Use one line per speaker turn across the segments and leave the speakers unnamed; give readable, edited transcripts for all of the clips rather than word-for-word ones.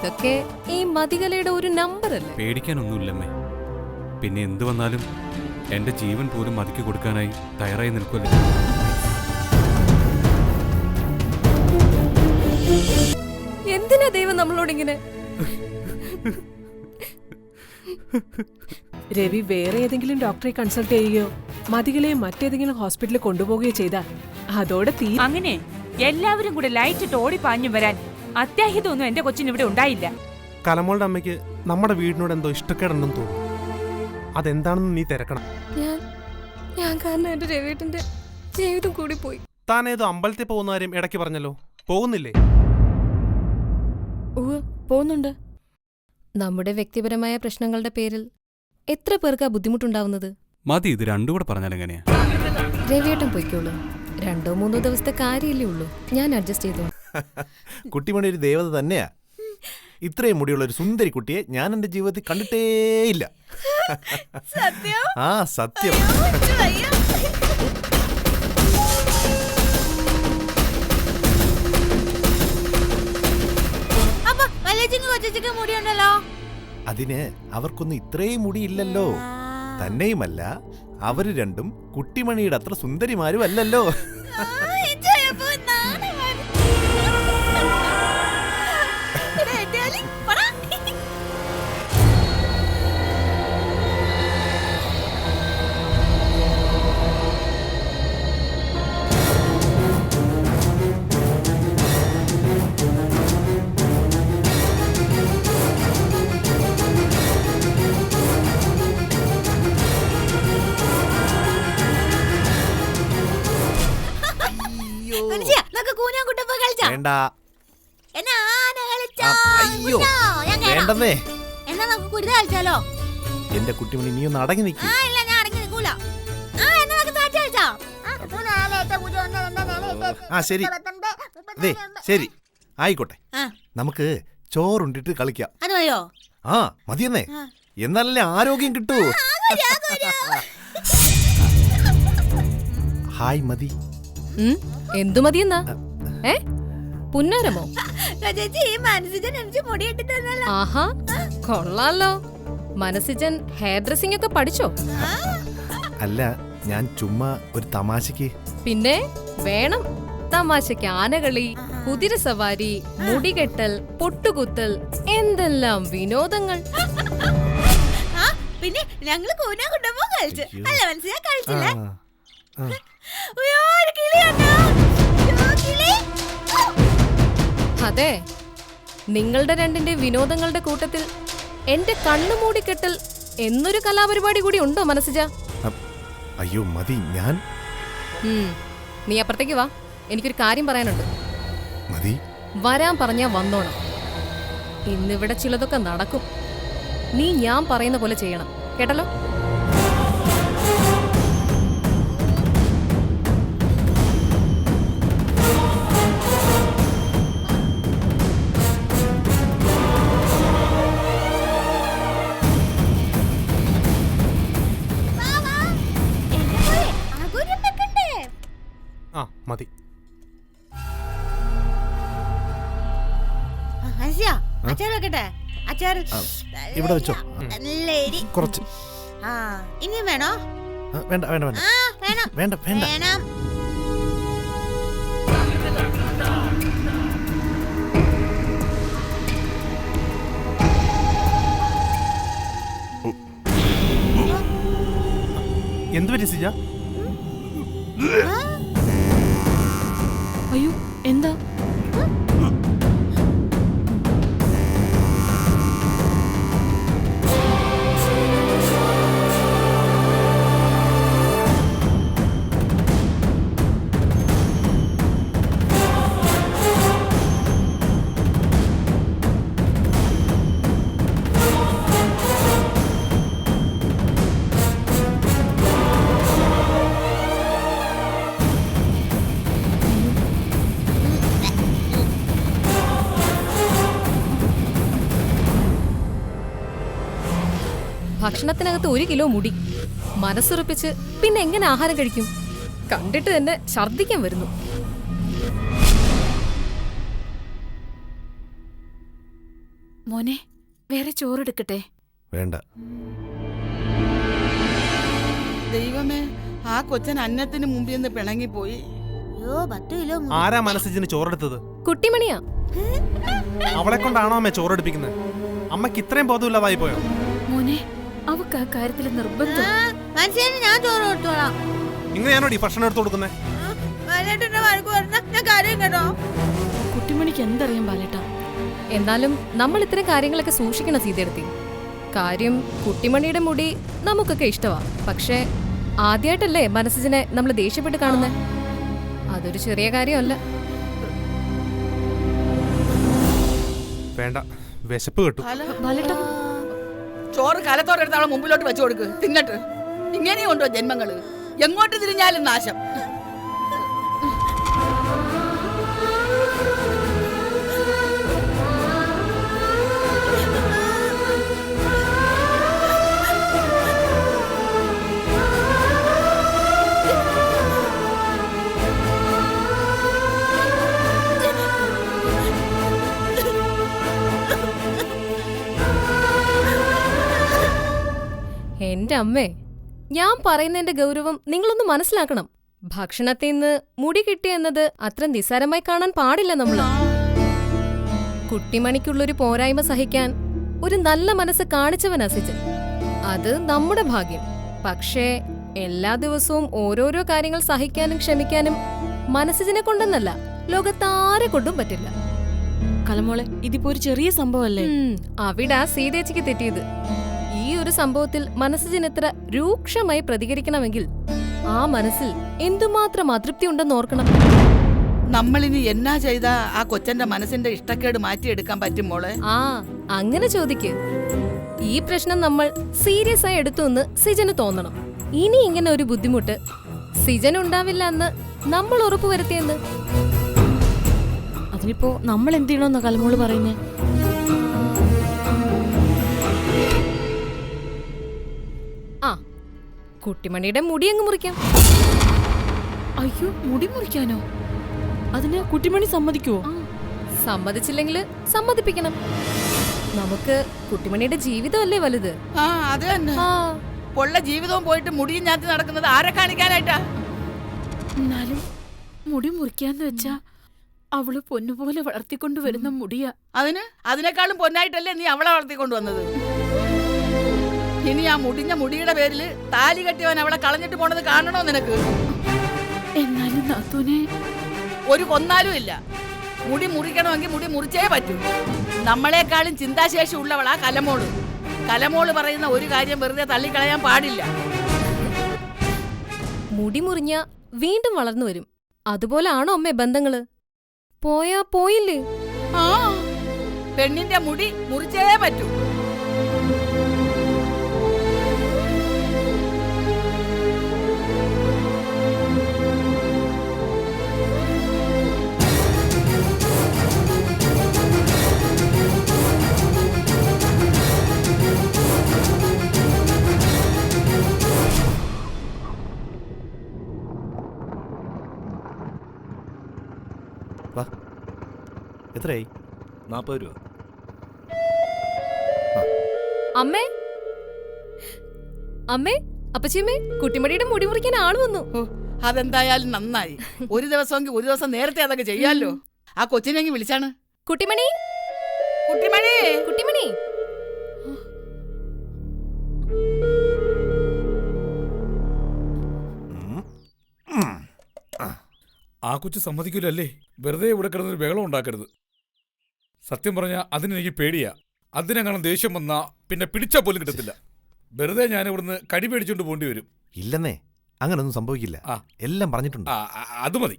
ഇതൊക്കെ ഈ മതികലയുടെ ഒരു നമ്പർ അല്ലേ?
പേടിക്കാനൊന്നുമില്ലമ്മേ. പിന്നെ എന്തു വന്നാലും എന്റെ ജീവൻ പോലും മതിക്ക് കൊടുക്കാനായി തയ്യാറായി നിൽക്കുമല്ലോ.
എന്തിനാ ദൈവം നമ്മളോടിങ്ങനെ?
രവി വേറെ ഏതെങ്കിലും ഡോക്ടറെ കൺസൾട്ട് ചെയ്യുകയോ മതികളെ മറ്റേതെങ്കിലും ഹോസ്പിറ്റലിൽ കൊണ്ടുപോവുകയോ ചെയ്താൽ അതോടെ
അങ്ങനെ എല്ലാവരും കൂടെ ലൈറ്റിട്ട് ഓടിപ്പാഞ്ഞു വരാൻ അത്യാഹിതമൊന്നും എന്റെ കൊച്ചിന് ഇവിടെ ഉണ്ടായില്ല.
കലമോളുടെ അമ്മയ്ക്ക് നമ്മുടെ വീടിനോട് എന്തോ ഇഷ്ടക്കേടുണ്ടെന്ന് തോന്നുന്നു. അതെന്താണെന്ന് നീ തിരക്കണം.
ഞാൻ കാരണം എന്റെ രവിയേട്ടന്റെ ജീവിതം കൂടി പോയി.
താൻ ഏതോ അമ്പലത്തിൽ പോകുന്ന കാര്യം ഇടയ്ക്ക് പറഞ്ഞല്ലോ, പോകുന്നില്ലേ?
പോകുന്നുണ്ട്. നമ്മുടെ വ്യക്തിപരമായ പ്രശ്നങ്ങളുടെ പേരിൽ എത്ര പേർക്കാ ബുദ്ധിമുട്ടുണ്ടാവുന്നത്?
മതി, ഇത് രണ്ടും കൂടെ പറഞ്ഞാലെങ്ങനെയാ?
രവിയേട്ടൻ പൊയ്ക്കോളൂ. 2-3 ദിവസത്തെ കാര്യമില്ലേ ഉള്ളൂ. ഞാൻ അഡ്ജസ്റ്റ് ചെയ്തോ.
കുട്ടിമണി ഒരു ദേവത തന്നെയാ. ഇത്രയും മുടിയുള്ള ഒരു സുന്ദരി കുട്ടിയെ ഞാൻ എന്റെ ജീവിതത്തിൽ കണ്ടിട്ടേയില്ല. ആ സത്യം. അതിന് അവർക്കൊന്നും ഇത്രയും മുടിയില്ലല്ലോ. തന്നെയുമല്ല, അവര് രണ്ടും കുട്ടിമണിയുടെ അത്ര സുന്ദരിമാരും അല്ലല്ലോ. വേണ്ട. അയ്യോ വേണ്ടന്നേ. എന്റെ കുട്ടിമണി നീ ഒന്ന് അടങ്ങി നിൽക്കും. ആ ശരി, ശരി ആയിക്കോട്ടെ. നമുക്ക് ചോറുണ്ടിട്ട് കളിക്കാം. ആ മതിയെന്നേ, എന്നാലല്ലേ ആരോഗ്യം കിട്ടൂ. ഹായ് മതി.
എന്തു മതിയെന്നാ? പുന്നാരമോ? ആഹാ, കൊള്ളാലോ. മനസ്സിജൻ ഹെയർ ഡ്രസ്സിംഗ് ഒക്കെ പഠിച്ചോ?
അല്ല, ഞാൻ ചുമ്മാ ഒരു തമാശക്ക്.
പിന്നെ വേണം തമാശക്ക് ആനകളി, കുതിരസവാരി, മുടികെട്ടൽ, പൊട്ടുകുത്തൽ, എന്തെല്ലാം വിനോദങ്ങൾ.
പിന്നെ ഞങ്ങള് കൂനാ കൊണ്ടുപോ കളിച്ചു. അല്ല മനസ്സിലാ കളിച്ചില്ല.
അതെ, നിങ്ങളുടെ രണ്ടിന്റെ വിനോദങ്ങളുടെ കൂട്ടത്തിൽ എന്റെ കണ്ണു മൂടിക്കെട്ടൽ എന്നൊരു കലാപരിപാടി കൂടി ഉണ്ടോ മനസ്സിജ?
അയ്യോ മതി, ഞാൻ.
നീ അപ്പുറത്തേക്ക് വാ, എനിക്കൊരു കാര്യം പറയാനുണ്ട്.
മതി.
വരാൻ പറഞ്ഞാ വന്നോണം. ഇന്നിവിടെ ചിലതൊക്കെ നടക്കും. നീ ഞാൻ പറയുന്ന പോലെ ചെയ്യണം, കേട്ടല്ലോ?
ആ മതി.
ഇവിടെ വെച്ചോ. കുറച്ച്.
ഇനിയും വേണോ?
വേണ്ട വേണ്ട വേണ്ട വേണ്ട വേണ്ട.
എന്ത് പറ്റി സിജ?
അയ്യോ എന്താ?
ഭക്ഷണത്തിനകത്ത് 1 കിലോ മുടി. മനസ്സുറപ്പിച്ച് പിന്നെ എങ്ങനെ ആഹാരം കഴിക്കും? കണ്ടിട്ട് തന്നെ ഛർദ്ദിക്കാൻ വരുന്നു.
മോനെ വേറെ ചോറെടുക്കട്ടെ?
വേണ്ട.
ദൈവമേ, ആ കൊച്ചൻ അന്നത്തിന് മുമ്പിൽ നിന്ന് പിണങ്ങിപ്പോയി.
അയ്യോ 10 കിലോ
ആരാ മനസ്സിന് ചോറെടുത്തത്?
കുട്ടിമണിയാ.
അവളെ കൊണ്ടാണോ അമ്മ ചോറെടുപ്പിക്കുന്നത്? അമ്മക്ക് ഇത്രയും ബോധമില്ലാതായി പോയോ?
മോനെ അവക്ക് ആ കാര്യത്തിൽ നിർബന്ധം.
മനസ്സിന് ഞാൻ ചോറ് കൊടുത്തോളാം.
ഇങ്ങനെയാണോ ഈ ഭക്ഷണം എടുത്തു കൊടുക്കുന്നത്?
ഞാൻ കാര്യം കേട്ടോ.
കുട്ടിമണിക്ക് എന്തറിയാം ബാലേട്ടാ?
എന്നാലും നമ്മൾ ഇത്തരം കാര്യങ്ങളൊക്കെ സൂക്ഷിക്കണം സീതയെടുത്തി. കാര്യം കുട്ടിമണിയുടെ മുടി നമുക്കൊക്കെ ഇഷ്ടമാ. പക്ഷേ ആദ്യമായിട്ടല്ലേ മനസ്സിനെ നമ്മൾ ദേഷ്യപ്പെട്ട് കാണുന്നത്. അതൊരു ചെറിയ കാര്യമല്ല.
വേണ്ട, വിശപ്പ് കിട്ടും.
ബാലേട്ടാ
ചോറ് കലത്തോടെടുത്ത് അവളെ മുമ്പിലോട്ട് വെച്ചു കൊടുക്ക്, തിന്നട്ട്. ഇങ്ങനെയും ഉണ്ടോ ജന്മങ്ങള്? എങ്ങോട്ട് തിരിഞ്ഞാലും നാശം.
എന്റെ അമ്മേ, ഞാൻ പറയുന്നതിന്റെ ഗൗരവം നിങ്ങളൊന്ന് മനസ്സിലാക്കണം. ഭക്ഷണത്തിൽ നിന്ന് മുടി കിട്ടിയെന്നത് അത്ര നിസ്സാരമായി കാണാൻ പാടില്ല നമ്മള്. കുട്ടിമണിക്കുള്ളൊരു പോരായ്മ സഹിക്കാൻ ഒരു നല്ല മനസ്സ് കാണിച്ചവനാ സിജൻ. അത് നമ്മുടെ ഭാഗ്യം. പക്ഷേ എല്ലാ ദിവസവും ഓരോരോ കാര്യങ്ങൾ സഹിക്കാനും ക്ഷമിക്കാനും മനസ്സിനെ കൊണ്ടെന്നല്ല, ലോകത്താരെ കൊണ്ടും പറ്റില്ല.
കലമോളെ, ഇതിപ്പോ ഒരു ചെറിയ സംഭവല്ലേ?
അവിടാ സീതേച്ചിക്ക് തെറ്റിയത്. ഈ ഒരു സംഭവത്തിൽ മനസ്സിന് എത്ര രൂക്ഷമായി പ്രതികരിക്കണമെങ്കിൽ ആ മനസ്സിൽ എന്തുമാത്രം അതൃപ്തി ഉണ്ടെന്ന് ഓർക്കണം.
നമ്മളിനി എന്നാ ചെയ്താ ആ കൊച്ചന്റെ മനസ്സിന്റെ ഇഷ്ടക്കേട് മാറ്റിയെടുക്കാൻ പറ്റും മോളെ?
ആ അങ്ങനെ ചോദിക്ക്. ഈ പ്രശ്നം നമ്മൾ സീരിയസ് ആയി എടുത്തു എന്ന് സിജന് തോന്നണം. ഇനി ഇങ്ങനെ ഒരു ബുദ്ധിമുട്ട് സിജൻ ഉണ്ടാവില്ല എന്ന് നമ്മൾ ഉറപ്പുവരുത്തിയെന്ന്.
അതിനിപ്പോ നമ്മൾ എന്ത് ചെയ്യണമെന്നാ കലമോള് പറയുന്നേ?
ആ കുട്ടിമണിയുടെ മുടി അങ്ങ് മുറിക്കാം.
അയ്യോ, മുടി മുറിക്കാനോ? അതിന് കുട്ടിമണി സമ്മതിക്കുവോ?
സമ്മതിച്ചില്ലെങ്കിൽ സമ്മതിപ്പിക്കണം. നമുക്ക് കുട്ടിമണിയുടെ ജീവിതമല്ലേ വലുത്.
ആ അത് തന്നെ.
ആ
ഉള്ള ജീവിതവും പോയിട്ട് മുടിയും ഞാത്തി നടക്കുന്നത് ആരെ കാണിക്കാനായിട്ടാ?
എന്നാലും മുടി മുറിക്കാന്ന് വെച്ചാ അവള് പൊന്നുപോലെ വളർത്തിക്കൊണ്ടു വരുന്ന മുടിയാ.
അതിനേക്കാളും പൊന്നായിട്ടല്ലേ നീ അവളെ വളർത്തിക്കൊണ്ടുവന്നത്? ഇനി ആ മുടിഞ്ഞ മുടിയുടെ പേരിൽ താലി കെട്ടിയവൻ അവളെ കളഞ്ഞിട്ട് പോണത് കാണണോ നിനക്ക്?
എന്നാലും നാത്തൂനെ
ഒരു കൊന്നാലും ഇല്ല. മുടി മുറിക്കണമെങ്കിൽ മുടി മുറിച്ചേ പറ്റൂ. നമ്മളെക്കാളും ചിന്താശേഷി ഉള്ളവളാ കലമോള്. കലമോള് പറയുന്ന ഒരു കാര്യം വെറുതെ തള്ളിക്കളയാൻ പാടില്ല.
മുടി മുറിഞ്ഞ വീണ്ടും വളർന്നു വരും. അതുപോലെ ആണോ അമ്മേ ബന്ധങ്ങള്? പോയാ പോയില്ലേ?
ആ പെണ്ണിന്റെ മുടി മുറിച്ചേ പറ്റൂ.
എത്രയായി?
40 രൂപ.
അമ്മേ അമ്മേ അപ്പച്ചിയമ്മേ, കുട്ടിമണിയുടെ മുടി മുറിക്കാൻ ആള് വന്നു.
അതെന്തായാലും നന്നായി. ഒരു ദിവസമെങ്കിൽ ഒരു ദിവസം നേരത്തെ അതൊക്കെ ചെയ്യാലോ. ആ കൊച്ചിനെങ്കിൽ വിളിച്ചാണ്.
കുട്ടിമണി,
കുട്ടിമണി,
കുട്ടിമണി.
ആ കൊച്ചു സമ്മതിക്കില്ലല്ലേ? വെറുതെ ഇവിടെ കിടന്നൊരു ബഹളം ഉണ്ടാക്കരുത്. സത്യം പറഞ്ഞാൽ അതിനെനിക്ക് പേടിയാ. അതിനെങ്ങാനും ദേഷ്യം വന്നാ പിന്നെ പിടിച്ചാൽ പോലും കിട്ടത്തില്ല. വെറുതെ ഞാൻ ഇവിടുന്ന് കടി പേടിച്ചോണ്ട് പോണ്ടി വരും.
ഇല്ലെന്നേ, അങ്ങനൊന്നും സംഭവിക്കില്ല. എല്ലാം പറഞ്ഞിട്ടുണ്ട്.
അത് മതി.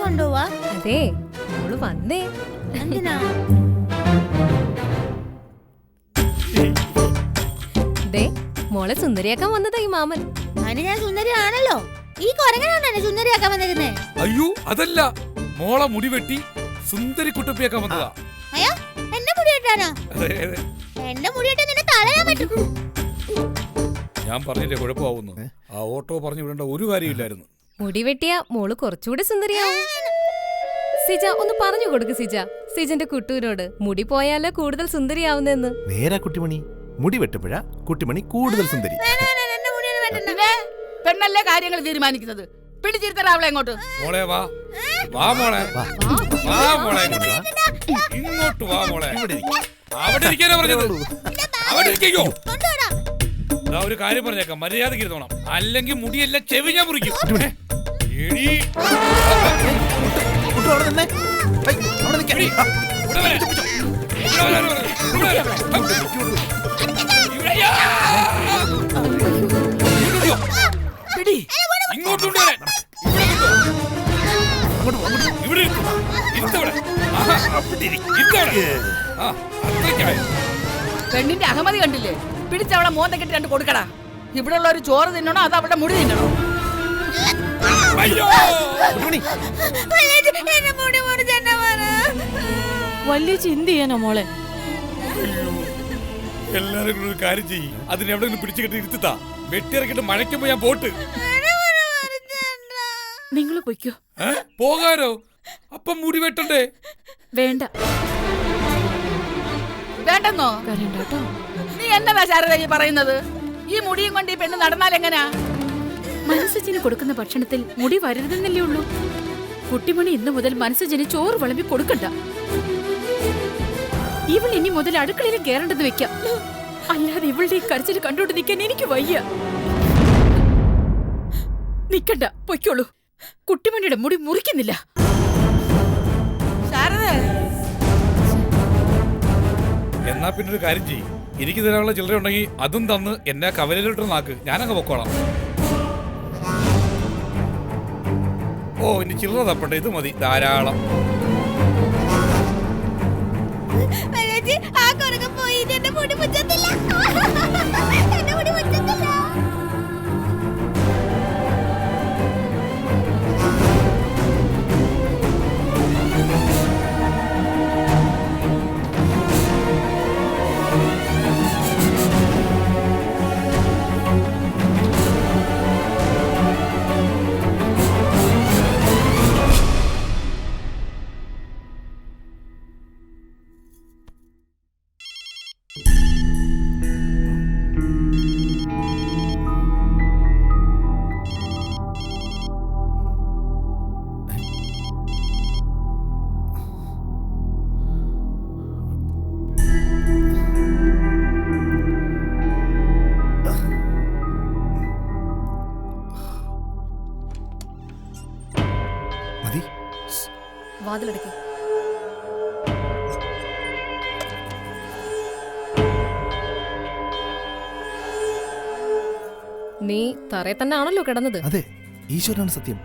കൊണ്ടുപോവാ?
അതെ, മോള് വന്നേ.
എന്തിനാ?
ദേ മോളെ സുന്ദരിയാക്കാൻ വന്നതാ ഈ മാമൻ.
അതിന് ഞാൻ സുന്ദരിയാണല്ലോ. ഈ കൊരങ്ങനാണ് സുന്ദരിയാക്കാൻ വന്നിരുന്നേ.
അയ്യോ അതല്ല, മോളെ മുടി വെട്ടി സുന്ദരി കുട്ടപ്പിയാക്കാൻ വന്നതാ.
അയ്യോ, എന്നെ മുടി വെട്ടാനോ? എന്റെ മുടി വെട്ടാൻ നിന്നെ തളയാൻ പറ്റും.
ഞാൻ പറഞ്ഞില്ലേ കുഴപ്പമാവുന്നു. ആ ഓട്ടോ പറഞ്ഞു വിടേണ്ട ഒരു കാര്യമില്ലായിരുന്നു.
മുടി വെട്ടിയ മോള് കുറച്ചുകൂടി സുന്ദരിയാവും. സിജ ഒന്ന് പറഞ്ഞു കൊടുക്ക് സിജ. സിജന്റെ കുട്ടൂരോട് മുടി പോയാലോ കൂടുതൽ സുന്ദരിയാവുന്നെന്ന്.
നേരാ കുട്ടിമണി, മുടി വെട്ടുമ്പോഴാ കുട്ടിമണി കൂടുതൽ സുന്ദരി.
എന്റെ മുടിയൊന്നും വെട്ടണ്ട.
പിന്നെ പെണ്ണല്ലേ കാര്യങ്ങൾ തീരുമാനിക്കുന്നത്. പിടിച്ചിരുത്തടാ അവളെ അങ്ങോട്ട്.
മോളെ വാ വാ മോളെ വാ മോളെ ഇങ്ങോട്ട് വാ മോളെ. അവിടെ ഇരിക്കാനാ പറഞ്ഞത്. അവിടെ ഇരിക്കോ. ഒരു കാര്യം പറഞ്ഞേക്കാം, മര്യാദക്ക് ഇരുന്നോണം, അല്ലെങ്കിൽ മുടിയെല്ലാം ചെവി ഞാൻ മുറിക്കും. എടീ,
കുട്ടു അവിടെ നിന്നേ. ഹൈ, അവിടെ നിൽക്കാൻ.
എടീ, ഇവിടെ വരെ. ഇവിടെ വരെ, ഇവിടെ വരെ. ഇവിടെയാ. ഇങ്ങോട്ടോ.
പിടി.
ഇങ്ങോട്ടുണ്ട് വരെ. ഇവിടെ ഇരുത്തു. ഇരുത്തവിടെ. ഇരുത്തവിടെ. ആ, അത്രയ്ക്കായി.
പെണ്ണിന്റെ അഹമതി കണ്ടില്ലേ? പിടിച്ചവളെ മോന്ത കെട്ടി കണ്ട് കൊടുക്കടാ. ഇവിടെ ഉള്ള ഒരു ചോറ് തിന്നണോ അത് അവളുടെ മുടി തിന്നണോ?
അയ്യോ,
കുട്ടിമണി,
എന്റെ മുടി മുറിച്ചെന്നെ മോനെ.
വലിയ ചിന്ത ചെയ്യാനോ മോളെ?
എല്ലാരും കൂടെ ഒരു കാര്യം ചെയ്യും, അതിനെ എവിടെ പിടിച്ചു കെട്ടി ഇരുത്താ. വെട്ടിയിറക്കിട്ട് മഴയ്ക്കുമ്പോ ഞാൻ പോട്ട്.
നിങ്ങൾ പൊയ്ക്കോ.
പോകാനോ? അപ്പം മുടി വെട്ടണ്ടേ?
വേണ്ട,
വേണ്ടെന്നോ?
കരണ്ടോ.
നീ എന്നതാ ശാരദ ഈ പറയുന്നത്? ഈ മുടിയും കൊണ്ട് ഈ പെണ്ണ് നടന്നാൽ എങ്ങനാ?
മനസ്സജിന് കൊടുക്കുന്ന ഭക്ഷണത്തിൽ മുടി വരരുതെന്നല്ലേ ഉള്ളൂ. കുട്ടിമണി ഇന്നു മുതൽ മനസ്സജിന് ചോറ് വിളമ്പി കൊടുക്കണ്ട. ഇവൾ ഇനി മുതൽ അടുക്കളയിൽ കയറേണ്ടെന്ന് വെക്കാം. അല്ലാതെ ഇവളുടെ ഈ കരച്ചിൽ കണ്ടോണ്ട് നിൽക്കാൻ എനിക്ക് വയ്യ. നിക്കണ്ട, പൊയ്ക്കോളൂ. കുട്ടിമണിയുടെ മുടി മുറിക്കുന്നില്ല.
ശാരദ,
എന്നാ പിന്നെ ഒരു കാര്യം ചെയ്യും, എനിക്ക് തരാനുള്ള ചില്ലറ ഉണ്ടെങ്കിൽ അതും തന്ന് എന്നെ കവലയിലോട്ട് നാക്ക്, ഞാനങ്ങ് പൊക്കോളാം. ഓ, ഇനി ചില്ലറ തപ്പണ്ട, ഇത് മതി ധാരാളം.
ആ കൊരങ്ങൻ പോയി എന്റെ മുടി മുറ്റത്തില്ല. എന്റെ മുടി മുറ്റത്തില്ല.
മതി.
വാതിലടക്കി. നീ തറയെ തന്നെ ആണല്ലോ കിടന്നത്.
അതെ, ഈശ്വരനാണ് സത്യം.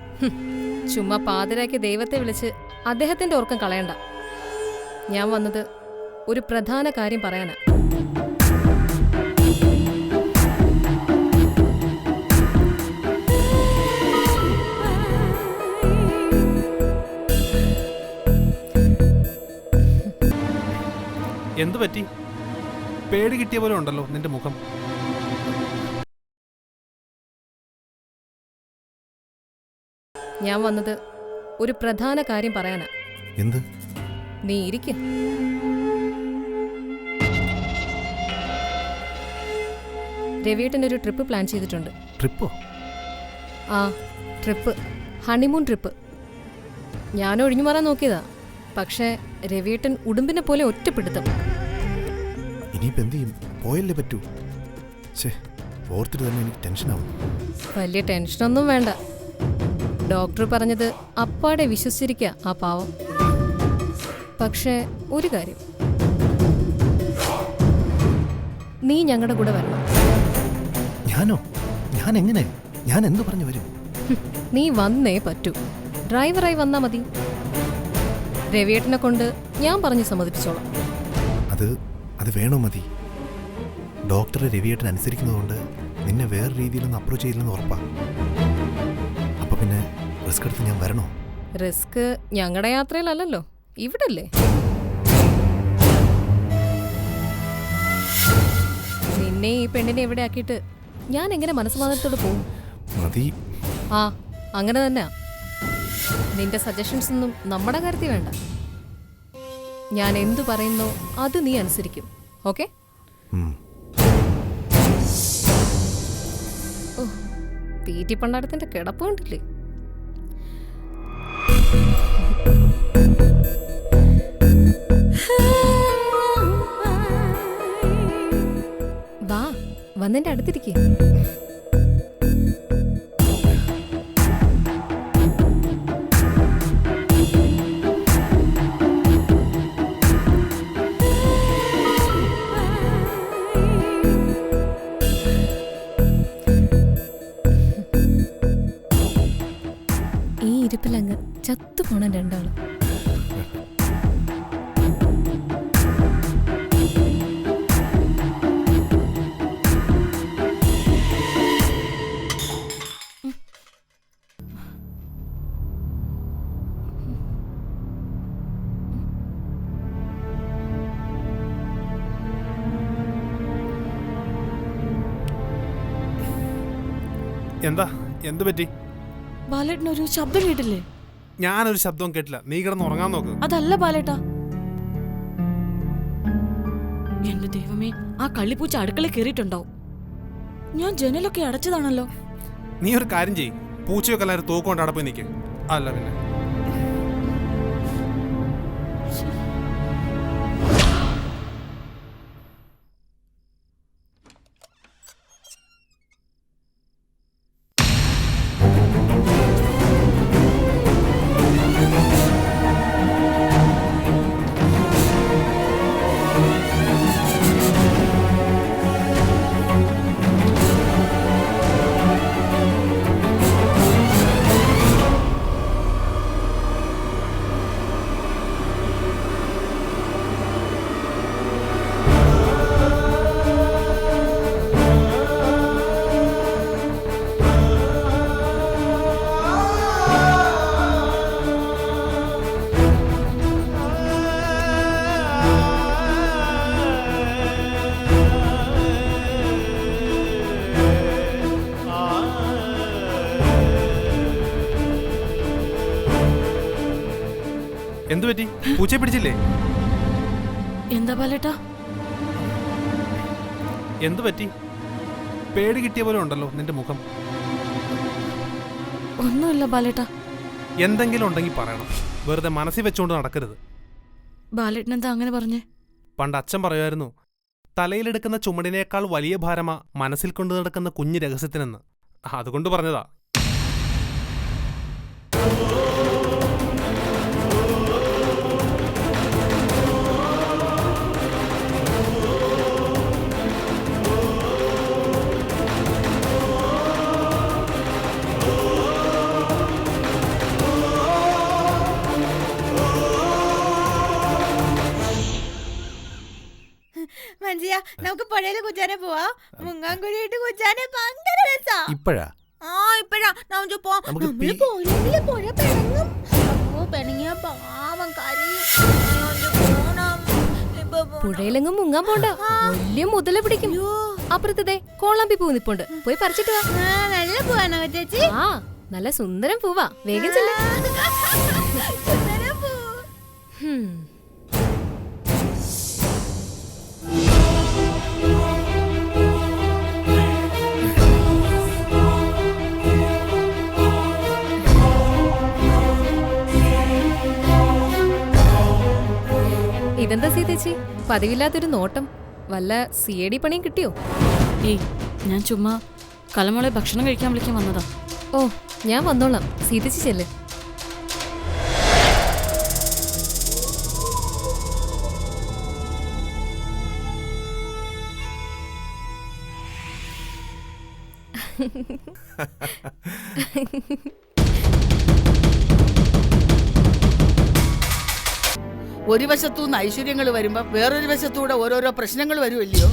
ചുമ്മാ പാതിരാക്കി ദൈവത്തെ വിളിച്ച് അദ്ദേഹത്തിന്റെ ഓർക്കം കളയണ്ട. ഞാൻ വന്നത് ഒരു പ്രധാന കാര്യം പറയാനാ.
എന്തു പറ്റി? പേടി കിട്ടിയ പോലെ ഉണ്ടല്ലോ നിന്റെ മുഖം.
ഞാൻ വന്നത് ഒരു പ്രധാന കാര്യം പറയാനാ.
എന്ത്?
നീ ഇരിക്ക്. രവിയേട്ടനൊരു ട്രിപ്പ് പ്ലാൻ ചെയ്തിട്ടുണ്ട്.
ട്രിപ്പോ?
ആ, ട്രിപ്പ്, ഹണിമൂൺ ട്രിപ്പ്. ഞാൻ ഒഴിഞ്ഞു മാറാൻ നോക്കിയതാ, പക്ഷേ രവിയേട്ടൻ ഉടുമ്പിനെ പോലെ ഒറ്റപ്പെടുത്തും.
ഇനിയിപ്പോ എന്ത് ചെയ്യും? പോയല്ലേ പറ്റൂ. ഓർത്തിട്ട് തന്നെ എനിക്ക് ടെൻഷനാവും.
വലിയ ടെൻഷനൊന്നും വേണ്ട. ഡോക്ടർ പറഞ്ഞത് അപ്പാടെ വിശ്വസിച്ചിരിക്കുക ആ പാവം. പക്ഷേ ഒരു കാര്യം, നീ ഞങ്ങളുടെ കൂടെ വരണം.
ഞാനോ? ഞാൻ എങ്ങനെ? ഞാൻ എന്തു പറഞ്ഞു വരും?
നീ വന്നേ പറ്റൂ. ഡ്രൈവറായി വന്നാ മതി. രവിയേട്ടനെ കൊണ്ട് ഞാൻ പറഞ്ഞു സമ്മതിപ്പിച്ചോളാം.
അത് വേണോ? മതി. ഡോക്ടറെ രവിയേട്ടൻ അനുസരിക്കുന്നതുകൊണ്ട് നിന്നെ വേറെ രീതിയിലൊന്നും അപ്രോച്ച് ചെയ്യില്ലെന്ന് ഉറപ്പാ. അപ്പൊ പിന്നെ റിസ്ക് എടുത്ത് ഞാൻ വരണോ?
റിസ്ക് ഞങ്ങളുടെ യാത്രയിലല്ലല്ലോ, ഇവിടല്ലേ. നിന്നെ ഈ പെണ്ണിനെ എവിടെ ആക്കിയിട്ട് ഞാൻ എങ്ങനെ മനസ്സമാധാനത്തോട് പോവും?
മതി.
ആ, അങ്ങനെ തന്നെ. നിന്റെ സജഷൻസ് ഒന്നും നമ്മുടെ കാര്യത്തിൽ വേണ്ട. ഞാൻ എന്തു പറയുന്നോ അത് നീ അനുസരിക്കും. ഓക്കെ? ഓ, തീറ്റിപ്പണ്ടാരത്തിന്റെ കിടപ്പ് കണ്ടില്ലേ? വാ, വന്നെന്റെ അടുത്തിരിക്കേ. ഈ ഇരിപ്പിലങ്ങ് ചത്തുപോണം രണ്ടാളും.
എന്താ എന്ത് പറ്റി?
ബാലേട്ടനൊരു ശബ്ദം കേട്ടില്ലേ?
ഞാനൊരു ശബ്ദവും കേട്ടില്ല. നീ കിടന്ന് ഉറങ്ങാൻ നോക്ക്.
അതല്ല ബാലേട്ടാ. എന്റെ ദൈവമേ, ആ കള്ളിപ്പൂച്ച അടുക്കളയിൽ കയറിയിട്ടുണ്ടാവും. ഞാൻ ജനലൊക്കെ അടച്ചതാണല്ലോ.
നീ ഒരു കാര്യം ചെയ്യ്, പൂച്ചയൊക്കെ എല്ലാവരും തോക്കൊണ്ട് അടപ്പ് നിൽക്ക്. അല്ല പിന്നെ എന്തു പറ്റി? പൂച്ചയെ പിടിച്ചില്ലേ?
എന്താ ബാലേട്ടാ?
എന്തു പറ്റി? പേടി കിട്ടിയ പോലെ ഉണ്ടല്ലോ നിന്റെ മുഖം.
ഒന്നുമില്ല ബാലേട്ടാ.
എന്തെങ്കിലും ഉണ്ടെങ്കിൽ പറയണം, വെറുതെ മനസ്സിൽ വെച്ചുകൊണ്ട് നടക്കരുത്.
ബാലേട്ടൻ എന്താ അങ്ങനെ പറഞ്ഞേ?
പണ്ട് അച്ഛൻ പറയുമായിരുന്നു, തലയിലെടുക്കുന്ന ചുമടിനേക്കാൾ വലിയ ഭാരമാ മനസ്സിൽ കൊണ്ടു നടക്കുന്ന കുഞ്ഞു രഹസ്യത്തിനെന്ന്. അതുകൊണ്ട് പറഞ്ഞതാ.
മനസ്സിലാ, നമുക്ക് പുഴയില് കുച്ചാനെ പോവാ. മുങ്ങാൻകുഴിയിട്ട് കുച്ചാനെ ഭയങ്കര രസാ.
ഇപ്പഴാ?
ആ ഇപ്പഴാ. നമുക്ക് പോവാം.
നമുക്ക്
നമ്മള് പോയില്ലെങ്കില് പുഴ പിണങ്ങും. അപ്പോ പിണങ്ങിയ പാവം കരയും.
പുഴയിലെങ്ങും മുങ്ങാൻ പോണ്ട, വലിയ മുതല പിടിക്കും. അപ്പുറത്തേ കോളാമ്പി പൂ നിപ്പുണ്ട്, പോയി പറിച്ചിട്ട് വാ.
നല്ല പൂവാണോ ചേച്ചി?
ആ, നല്ല സുന്ദരം പൂവാ, വേഗം ചെല്ല്. ഇതെന്താ സീതേച്ചി, പതിവില്ലാത്തൊരു നോട്ടം? വല്ല CID പണിയും കിട്ടിയോ?
ഏയ്, ഞാൻ ചുമ്മാ കലമോളെ ഭക്ഷണം കഴിക്കാൻ വിളിക്കാൻ വന്നതാ.
ഓ, ഞാൻ വന്നോളാം. സീതേച്ചി ചെല്ല്.
ഒരു വശത്തുനിന്ന് ഐശ്വര്യങ്ങൾ വരുമ്പോ വേറൊരു വശത്തൂടെ ഓരോരോ പ്രശ്നങ്ങൾ വരുമല്ലയോ?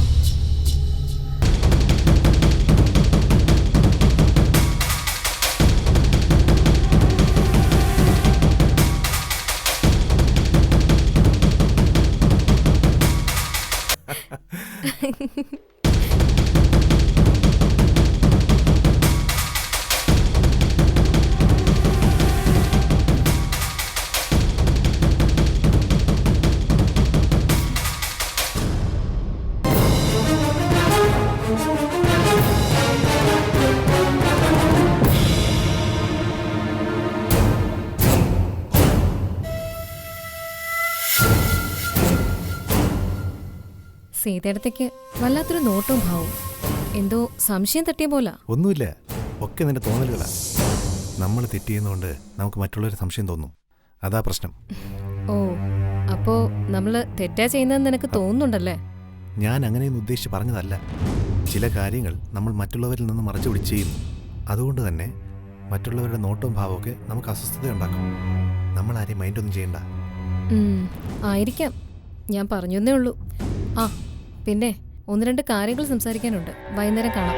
സീതയിടത്തേക്ക് വല്ലാത്തൊരു നോട്ടവും ഭാവവും. എന്തോ സംശയം തട്ടിയ പോലാ.
ഒന്നുമില്ല, ഒക്കെ നിന്റെ തോന്നലുകളാ. നമ്മൾ തെറ്റിയെന്നുകൊണ്ട് നമുക്ക് മറ്റുള്ളവരെ സംശയം തോന്നും. അതാ പ്രശ്നം.
ഓ, അപ്പോ നമ്മള് തെറ്റാ ചെയ്യുന്നതെന്ന് നിനക്ക് തോന്നുന്നുണ്ടല്ലേ?
ഞാൻ അങ്ങനെയൊന്നും ഉദ്ദേശിച്ച് പറഞ്ഞതല്ല. ചില കാര്യങ്ങൾ നമ്മൾ മറ്റുള്ളവരിൽ നിന്ന് മറച്ചു പിടിച്ച് ചെയ്യുന്നു. അതുകൊണ്ട് തന്നെ മറ്റുള്ളവരുടെ നോട്ടവും ഭാവമൊക്കെ നമുക്ക് അസ്വസ്ഥത ഉണ്ടാക്കും. നമ്മൾ ആരെയും മൈൻഡൊന്നും ചെയ്യണ്ട.
ആയിരിക്കാം, ഞാൻ പറഞ്ഞേ ഉള്ളൂ. ആ പിന്നെ 1-2 കാര്യങ്ങൾ സംസാരിക്കാനുണ്ട്. വൈകുന്നേരം കാണാം.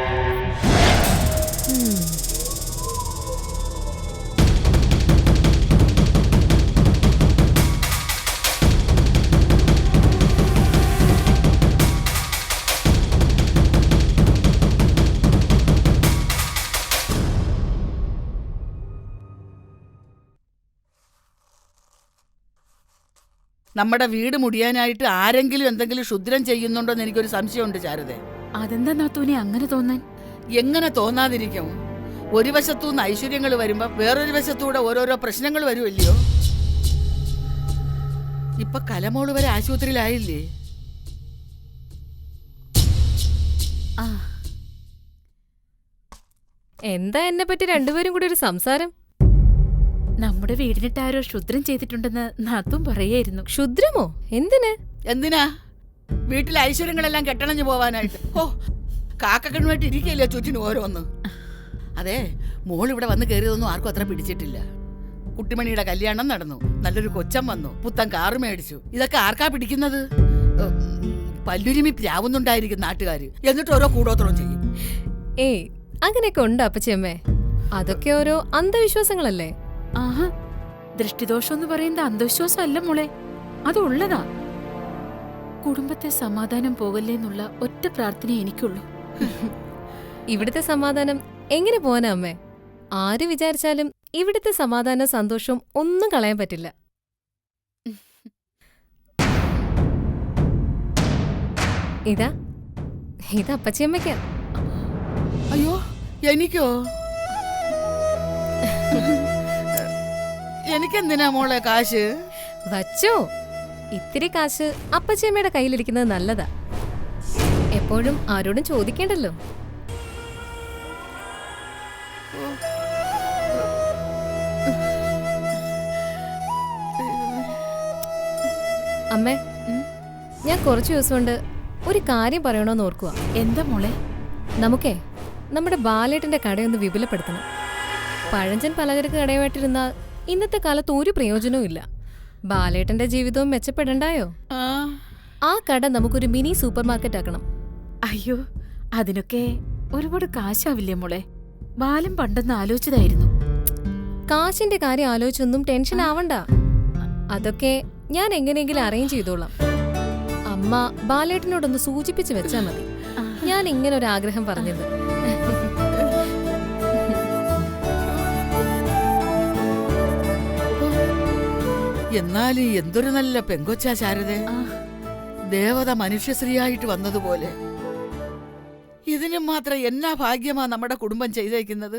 നമ്മുടെ വീട് മുടിയാനായിട്ട് ആരെങ്കിലും എന്തെങ്കിലും ക്ഷുദ്രം ചെയ്യുന്നുണ്ടോ എന്ന് എനിക്കൊരു സംശയമുണ്ട് ശാരദേ.
അതെന്താ നാത്തൂനെ അങ്ങനെ തോന്നാൻ?
എങ്ങനെ തോന്നാതിരിക്കും? ഒരു വശത്തുനിന്ന് ഐശ്വര്യങ്ങൾ വരുമ്പോ വേറൊരു വശത്തൂടെ ഓരോരോ പ്രശ്നങ്ങൾ വരുമല്ലയോ? ഇപ്പൊ കലമോള് വരെ ആശുപത്രിയിലായില്ലേ?
എന്താ എന്നെ പറ്റി രണ്ടുപേരും കൂടി ഒരു സംസാരം?
നമ്മുടെ വീടിനിട്ട് ആരോ ക്ഷുദ്രം ചെയ്തിട്ടുണ്ടെന്ന് നാത്തും പറയായിരുന്നു.
ക്ഷുദ്രമോ? എന്തിന്?
എന്തിനാ? വീട്ടിലെ ഐശ്വര്യങ്ങളെല്ലാം കെട്ടണഞ്ഞു പോവാനായിട്ട്. ഓ, കാക്കക്കണ്ണുമായിട്ട് ഇരിക്കല്ലേ ചുറ്റിന് ഓരോന്ന്. അതെ, മോൾ ഇവിടെ വന്ന് കയറിയതൊന്നും ആർക്കും അത്ര പിടിച്ചിട്ടില്ല. കുട്ടിമണിയുടെ കല്യാണം നടന്നു, നല്ലൊരു കൊച്ചം വന്നു, പുത്തൻ കാറ് മേടിച്ചു. ഇതൊക്കെ ആർക്കാ പിടിക്കുന്നത്? പല്ലുരുമി പ്രാവുന്നുണ്ടായിരിക്കും നാട്ടുകാര്. എന്നിട്ട് ഓരോ കൂടോത്രം ചെയ്യും.
ഏയ്, അങ്ങനെയൊക്കെ ഉണ്ട് അപ്പച്ചിയമ്മേ. അതൊക്കെ ഓരോ അന്ധവിശ്വാസങ്ങളല്ലേ?
ആഹാ, ദൃഷ്ടിദോഷം എന്ന് പറയുന്നത് അന്ധവിശ്വാസം അല്ല മോളെ, അതുള്ളതാ. കുടുംബത്തെ സമാധാനം പോകല്ലേ എന്നുള്ള ഒറ്റ പ്രാർത്ഥന എനിക്കുള്ളൂ.
ഇവിടുത്തെ സമാധാനം എങ്ങനെ പോവാനാ അമ്മേ? ആര് വിചാരിച്ചാലും ഇവിടുത്തെ സമാധാനവും സന്തോഷവും ഒന്നും കളയാൻ പറ്റില്ല. ഇതാ അപ്പച്ചിയമ്മയ്ക്കാ.
അയ്യോ, എനിക്കോ? എനിക്കെന്തിനാ മോളെ കാശ്?
വച്ചോ, ഇത്തിരി കാശ് അപ്പച്ചിയമ്മയുടെ കയ്യിലിരിക്കുന്നത് നല്ലതാ. എപ്പോഴും ആരോടും ചോദിക്കേണ്ടല്ലോ. അമ്മേ, ഞാൻ കുറച്ചു ദിവസം കൊണ്ട് ഒരു കാര്യം പറയണോന്ന് ഓർക്കുക.
എന്താ മോളെ?
നമുക്കേ നമ്മുടെ ബാലേട്ടന്റെ കടയൊന്ന് വിപുലപ്പെടുത്തണം. പഴഞ്ചൻ പലചരക്ക് കടയുമായിട്ടിരുന്നാൽ ഇന്നത്തെ കാലത്ത് ഒരു പ്രയോജനവും ഇല്ല. ബാലേട്ടന്റെ ജീവിതവും മെച്ചപ്പെടണ്ടായോ? ആ കട നമുക്കൊരു മിനി സൂപ്പർ മാർക്കറ്റ് ആക്കണം.
അയ്യോ, അതിനൊക്കെ ഒരുപാട് കാശാവില്ലേ മോളെ? ബാലം പണ്ടെന്ന് ആലോചിച്ചതായിരുന്നു.
കാശിന്റെ കാര്യം ആലോചിച്ചൊന്നും ടെൻഷൻ ആവണ്ട. അതൊക്കെ ഞാൻ എങ്ങനെയെങ്കിലും അറേഞ്ച് ചെയ്തോളാം. അമ്മ ബാലേട്ടനോടൊന്ന് സൂചിപ്പിച്ച് വെച്ചാ മതി ഞാൻ ഇങ്ങനെ ഒരു ആഗ്രഹം പറഞ്ഞത്.
എന്നാലും എന്തൊരു നല്ല പെങ്കൊച്ചാ ശാരദേ. ദേവത മനുഷ്യശ്രീയായിട്ട് വന്നതുപോലെ. ഇതിനും മാത്രം എന്നാ ഭാഗ്യമാ നമ്മുടെ കുടുംബം ചെയ്തേക്കുന്നത്.